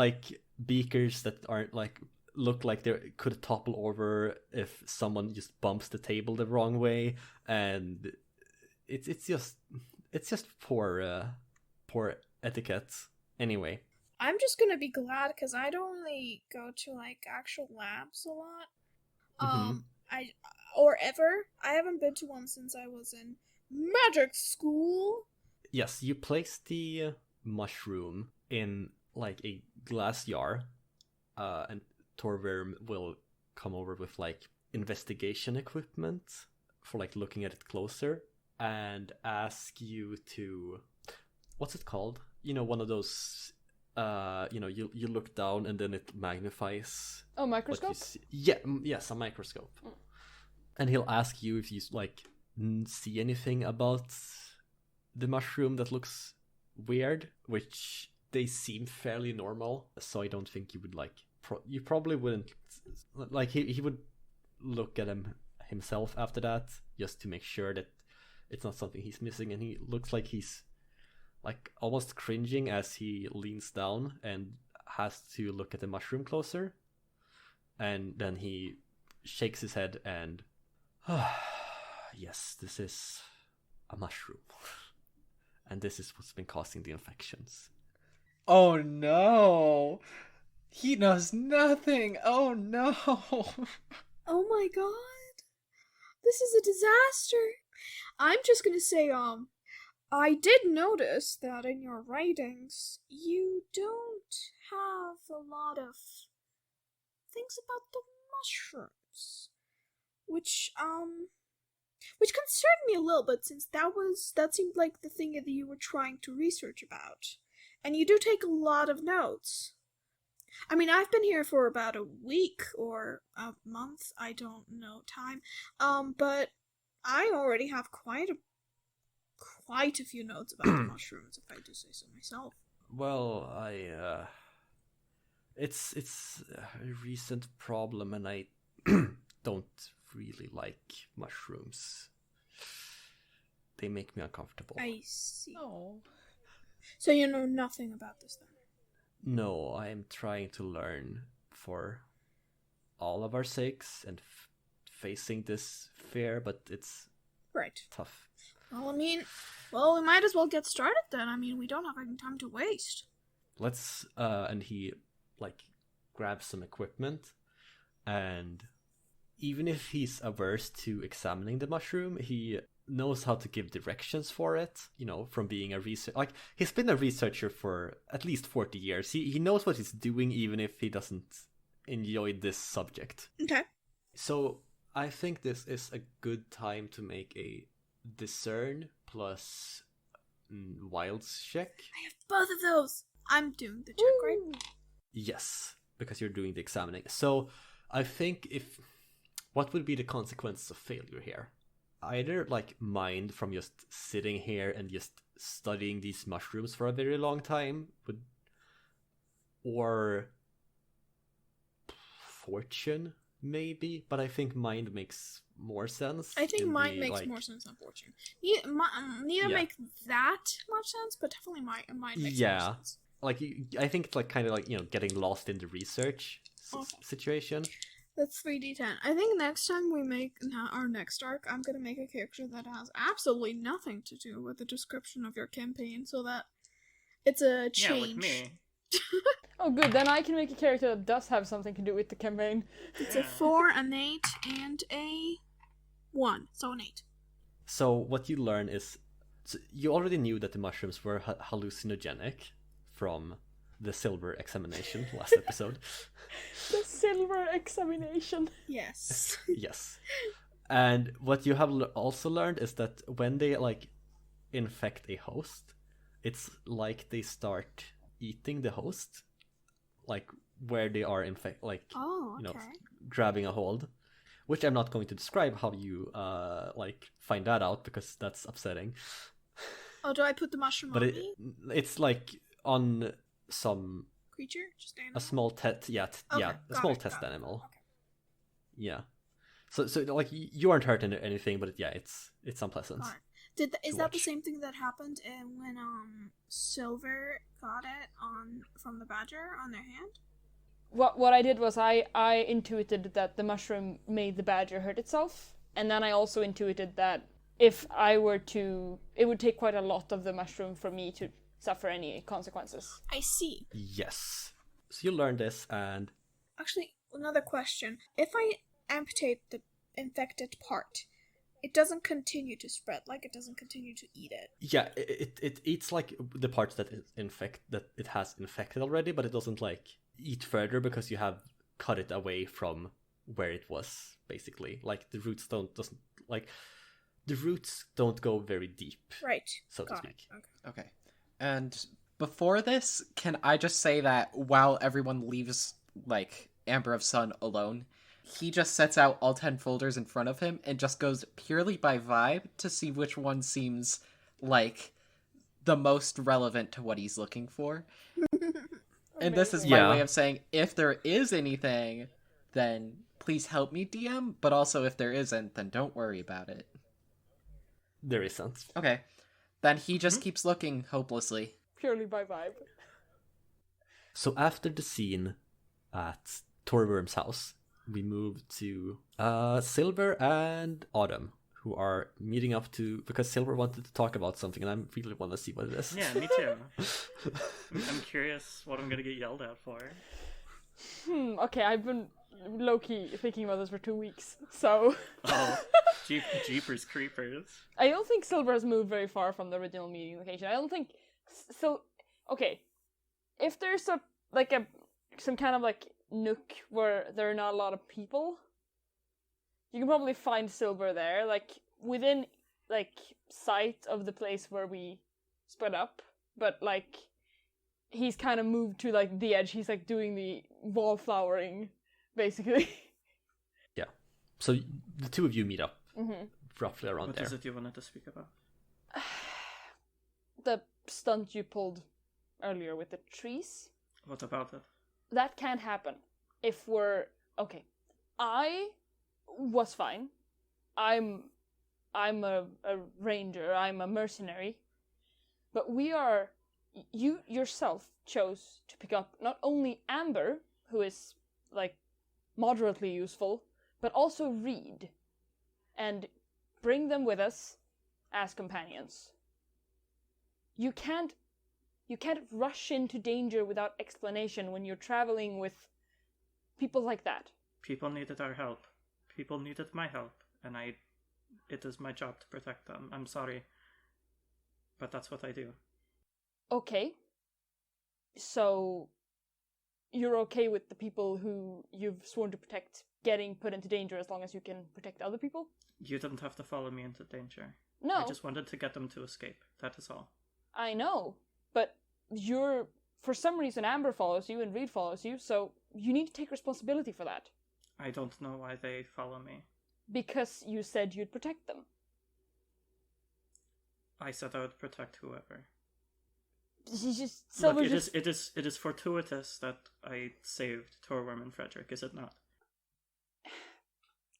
beakers that aren't look like they could topple over if someone just bumps the table the wrong way, and it's just poor etiquette. Anyway, I'm just gonna be glad because I don't really go to actual labs a lot. I haven't been to one since I was in magic school. Yes, you place the mushroom in a glass jar, and Torwyrm will come over with investigation equipment for looking at it closer and ask you to, what's it called? One of those, you look down and then it magnifies. Oh, microscope? Yes, a microscope. Mm. And he'll ask you if you see anything about the mushroom that looks weird, which they seem fairly normal. So I don't think you would you probably wouldn't he would look at him himself after that just to make sure that it's not something he's missing, and he looks like he's almost cringing as he leans down and has to look at the mushroom closer, and then he shakes his head and yes, this is a mushroom. And this is what's been causing the infections. Oh no! He knows nothing! Oh no! Oh my god! This is a disaster! I'm just gonna say, I did notice that in your writings, you don't have a lot of things about the mushrooms. Which concerned me a little bit, since that seemed like the thing that you were trying to research about. And you do take a lot of notes. I mean, I've been here for about a week or a month, I don't know time. But I already have quite a few notes about the mushrooms, if I do say so myself. Well, it's a recent problem, and I don't really like mushrooms. They make me uncomfortable. I see. Oh. So you know nothing about this then? No, I am trying to learn for all of our sakes and facing this fear, but it's tough. Well, we might as well get started then. I mean, we don't have any time to waste. Let's, and he, grabs some equipment, and even if he's averse to examining the mushroom, he knows how to give directions for it, from being a researcher. He's been a researcher for at least 40 years. He knows what he's doing, even if he doesn't enjoy this subject. Okay. So I think this is a good time to make a discern plus wilds check. I have both of those. I'm doing the check, right? Yes, because you're doing the examining. So I think what would be the consequences of failure here? Either like mind from just sitting here and just studying these mushrooms for a very long time or fortune maybe, but I think mind makes more sense. I think mind makes more sense than fortune. Neither make that much sense, but definitely mind makes more sense. Like I think it's like kind of like getting lost in the research situation. That's 3d10. I think next time we make our next arc, I'm gonna make a character that has absolutely nothing to do with the description of your campaign, so that it's a change. Yeah, with me. Oh, good. Then I can make a character that does have something to do with the campaign. It's a 4, an 8, and a 1, so an 8. So what you learn is, you already knew that the mushrooms were hallucinogenic from the silver examination last episode. The silver examination. Yes. Yes. And what you have also learned is that when they like infect a host, it's like they start eating the host, like where they are grabbing a hold, which I'm not going to describe how you find that out, because that's upsetting. Oh, do I put the mushroom on me? It's like on some creature, just animal? A small test, a small test animal. Okay. Yeah. So like you aren't hurt in anything, but it's unpleasant. Is that the same thing that happened when Silver got it from the badger on their hand? What I did was I intuited that the mushroom made the badger hurt itself, and then I also intuited that if I were to, it would take quite a lot of the mushroom for me to suffer any consequences. I see. Yes. So you learn this, and actually, another question: if I amputate the infected part, it doesn't continue to spread, like it doesn't continue to eat it. Yeah, it eats like the parts that it has infected already, but it doesn't like eat further because you have cut it away from where it was, basically. Like the roots don't go very deep. Right. So to speak. Okay. And before this, can I just say that while everyone leaves like Amber of Sun alone, he just sets out all 10 folders in front of him and just goes purely by vibe to see which one seems like the most relevant to what he's looking for. And this is my way of saying, if there is anything, then please help me, DM, but also if there isn't, then don't worry about it. There isn't. Okay. Then he just keeps looking hopelessly. Purely by vibe. So after the scene at Torwyrm's house, we move to Silver and Autumn, who are meeting up because Silver wanted to talk about something, and I really want to see what it is. Yeah, me too. I'm curious what I'm going to get yelled at for. Okay, I've been low-key thinking about this for 2 weeks, so... Oh, jeepers creepers. I don't think Silver has moved very far from the original meeting location. I don't think... Okay, if there's some kind of like nook where there are not a lot of people, you can probably find Silver there, like within like sight of the place where we split up, but like he's kind of moved to like the edge. He's like doing the wallflowering basically. Yeah, so the two of you meet up roughly around there. What is it you wanted to speak about? The stunt you pulled earlier with the trees. What about it? That can't happen if we're... Okay, I was fine. I'm a ranger, I'm a mercenary. But you yourself chose to pick up not only Amber, who is, like, moderately useful, but also Reed. And bring them with us as companions. You can't rush into danger without explanation when you're traveling with people like that. People needed our help. People needed my help, and it is my job to protect them. I'm sorry, but that's what I do. Okay. So, you're okay with the people who you've sworn to protect getting put into danger as long as you can protect other people? You didn't have to follow me into danger. No. I just wanted to get them to escape. That is all. I know, but for some reason Amber follows you and Reed follows you, so you need to take responsibility for that. I don't know why they follow me. Because you said you'd protect them. I said I would protect whoever. Silver Look, it is fortuitous that I saved Torwyrm and Fredrick, is it not?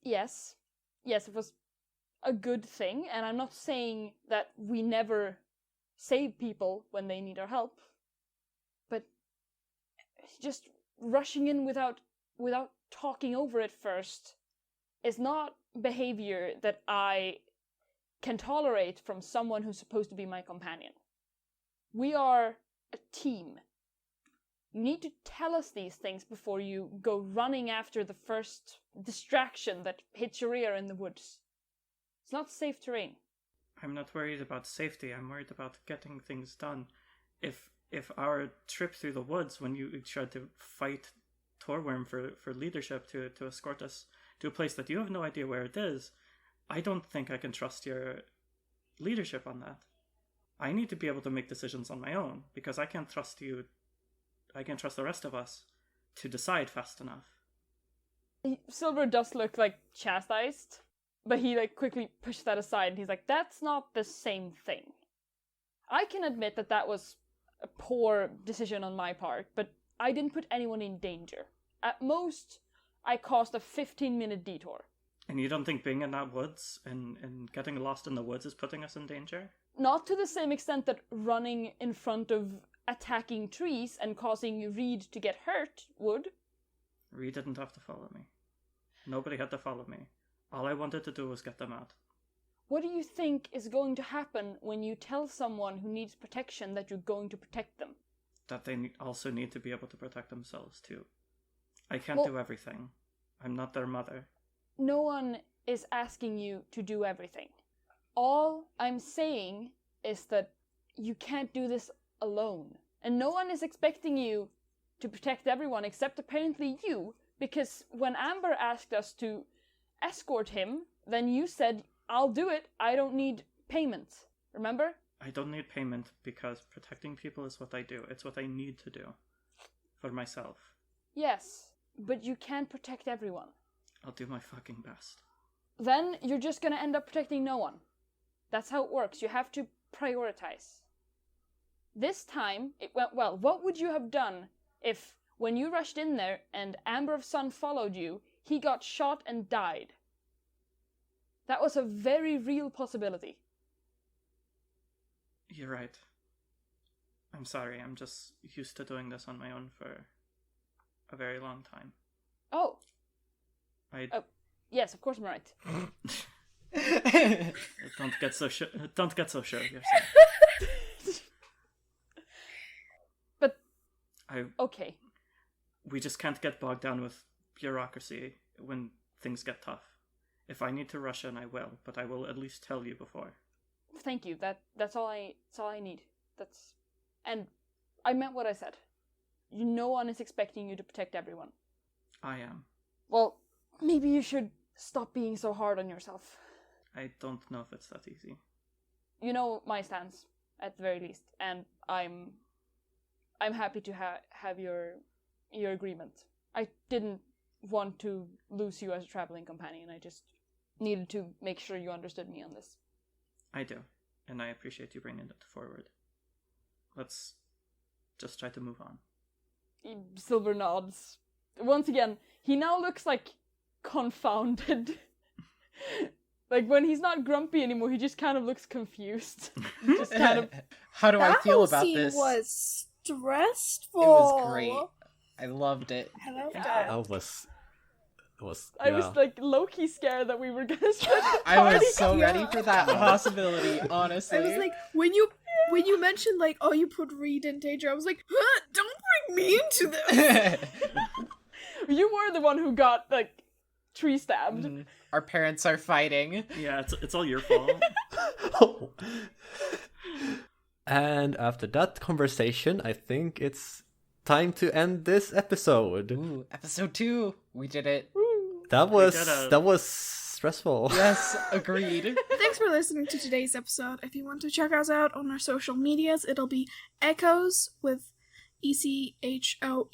Yes, it was a good thing, and I'm not saying that we never save people when they need our help, but just rushing in without talking over it first is not behavior that I can tolerate from someone who's supposed to be my companion. We are a team. You need to tell us these things before you go running after the first distraction that hits your ear in the woods. It's not safe terrain. I'm not worried about safety. I'm worried about getting things done. If our trip through the woods, when you tried to fight Torwyrm for leadership to escort us to a place that you have no idea where it is, I don't think I can trust your leadership on that. I need to be able to make decisions on my own, because I can't trust you. I can't trust the rest of us to decide fast enough. Silver does look chastised, but he quickly pushed that aside and he's like, that's not the same thing. I can admit that was a poor decision on my part, but I didn't put anyone in danger. At most, I caused a 15-minute detour. And you don't think being in that woods and getting lost in the woods is putting us in danger? Not to the same extent that running in front of attacking trees and causing Reed to get hurt would. Reed didn't have to follow me. Nobody had to follow me. All I wanted to do was get them out. What do you think is going to happen when you tell someone who needs protection that you're going to protect them? That they also need to be able to protect themselves, too. I can't do everything. I'm not their mother. No one is asking you to do everything. All I'm saying is that you can't do this alone. And no one is expecting you to protect everyone except apparently you, because when Amber asked us to escort him, then you said, I'll do it, I don't need payment. Remember? I don't need payment because protecting people is what I do. It's what I need to do. For myself. Yes, but you can't protect everyone. I'll do my fucking best. Then you're just gonna end up protecting no one. That's how it works. You have to prioritize. This time, it went well. What would you have done if, when you rushed in there and Amber of Sun followed you, he got shot and died? That was a very real possibility. You're right. I'm sorry, I'm just used to doing this on my own for a very long time. Oh. Yes, of course I'm right. Don't get so sure of yourself. But okay. We just can't get bogged down with bureaucracy when things get tough. If I need to rush in, I will, but I will at least tell you before. Thank you. That's all I need. And I meant what I said. No one is expecting you to protect everyone. I am. Well, maybe you should stop being so hard on yourself. I don't know if it's that easy. You know my stance, at the very least, and I'm happy to have your agreement. I didn't want to lose you as a traveling companion. I just needed to make sure you understood me on this. I do, and I appreciate you bringing it forward. Let's just try to move on. Silver nods. Once again, he now looks confounded. When he's not grumpy anymore, he just kind of looks confused. Just kind of. How do I feel about this? That was stressful. It was great. I loved it. I loved it. That was. Yeah. I was low-key scared that we were gonna start the I party. was so ready for that possibility, honestly. I was when you mentioned you put Reed in danger, I was like, huh, don't bring me into this. You were the one who got tree stabbed. Mm-hmm. Our parents are fighting. Yeah, it's all your fault. And after that conversation, I think it's time to end this episode. Ooh, episode 2. We did it. That was stressful. Yes, agreed. Thanks for listening to today's episode. If you want to check us out on our social medias, it'll be Echoes with ECHOESOTU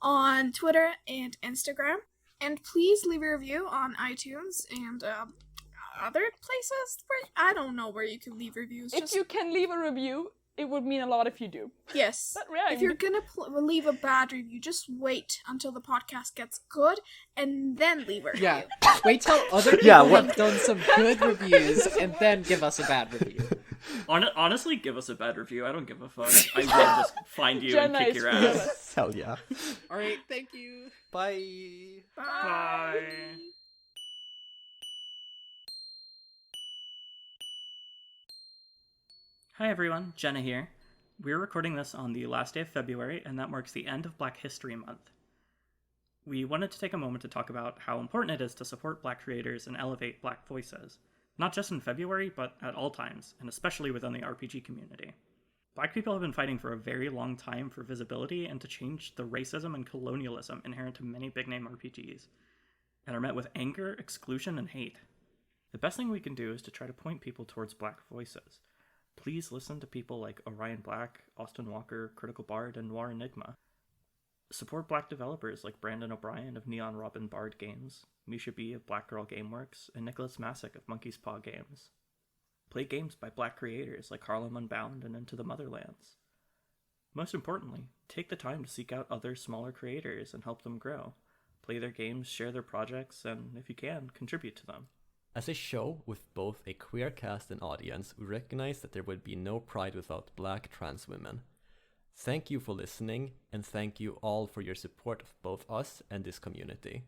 on Twitter and Instagram. And please leave a review on iTunes and other places where I don't know where you can leave reviews. If you can leave a review, it would mean a lot if you do. Yes. If you're gonna leave a bad review, just wait until the podcast gets good and then leave a review. Yeah, wait till other people have done some good reviews and then give us a bad review. Honestly, give us a bad review. I don't give a fuck. I will just find you and kick your ass. Hell yeah. Alright, thank you. Bye. Bye. Hi everyone, Jenna here. We're recording this on the last day of February, and that marks the end of Black History Month. We wanted to take a moment to talk about how important it is to support Black creators and elevate Black voices, not just in February, but at all times, and especially within the RPG community. Black people have been fighting for a very long time for visibility and to change the racism and colonialism inherent to many big-name RPGs, and are met with anger, exclusion, and hate. The best thing we can do is to try to point people towards Black voices. Please listen to people like Orion Black, Austin Walker, Critical Bard, and Noir Enigma. Support Black developers like Brandon O'Brien of Neon Robin Bard Games, Misha B of Black Girl Gameworks, and Nicholas Masick of Monkey's Paw Games. Play games by Black creators like Harlem Unbound and Into the Motherlands. Most importantly, take the time to seek out other smaller creators and help them grow. Play their games, share their projects, and if you can, contribute to them. As a show with both a queer cast and audience, we recognize that there would be no Pride without Black trans women. Thank you for listening, and thank you all for your support of both us and this community.